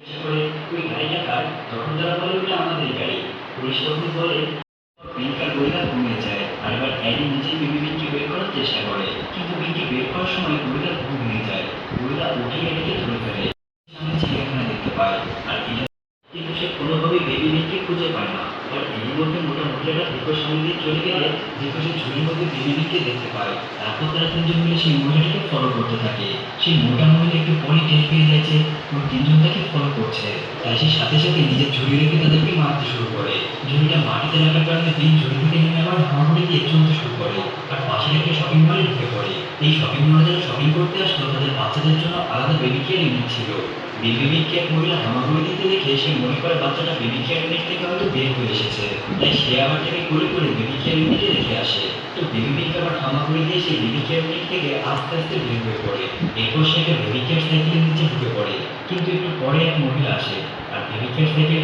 জিজ্ঞাসা করে, ওই গাড়িটা কার? তখন তারা বলে, ওটা আমাদের গাড়ি। পুলিশ তখন বলে, বিনকার গরিলা ঘুমিয়ে যায়। আর এবার অ্যাডি নিজেই বিনকে বের করার চেষ্টা করে, কিন্তু বিনকে বের করার সময় গরিলার ঘুম ভেঙে যায়। গরিলা উঠে অ্যাডিকে ধরে ফেলে, সামনে চিড়িয়াখানা দেখতে পায়। আর এটা কিন্তু সে কোনোভাবেই বেবি বিনকে খুঁজে পায় না। আর এরই মধ্যে মোটা মহিলাটা ভিকোর সামনে দিয়ে চলে গেলে ভিকো সেই ঝুড়ির মধ্যে বেবি বিনকে দেখতে পায়। তারপর তারা তিনজন মিলে সেই মহিলাটাকে ফলো করতে থাকে। সেই মোটা মহিলা একটু পরে টের পেয়ে যায় যে ওই তিনজন তাকে ফলো করছে, তাই সে সাথে সাথে নিজের ঝুড়ি রেখে তাদেরকে মারতে শুরু করে। ঝুড়িটা মাটিতে রাখার কারণে বিন ঝুড়ি থেকে নেমে আবার হামাগুড়ি দিয়ে চলতে শুরু করে। আর পাশের একটা শপিং মলে ঢুকে পড়ে। এই শপিং মলে যারা শপিং করতে আসতো তাদের বাচ্চাদের জন্য আলাদা বেবি কেয়ার ইউনিট ছিল। বেবি বিনকে এক মহিলা হামাগুড়ি দিতে দেখে সে মনে করে বাচ্চাটা বেবি কেয়ার ইউনিট থেকে হয়তো বের হয়ে এসেছে, তাই সে আবার তাকে কোলে করে বেবি কেয়ার ইউনিটে রেখে আসে। তো বেবি বিনকে আবার হামাগুড়ি দিয়ে সেই বেবি কেয়ার ইউনিট থেকে আস্তে আস্তে বের হয়ে পড়ে। এরপর সে একটা বেবি কেয়ার সাইকেলের নিচে ঢুকে পড়ে, কিন্তু একটু পরে এক মহিলা আসে আর বেবি কেয়ার সাইকেলটা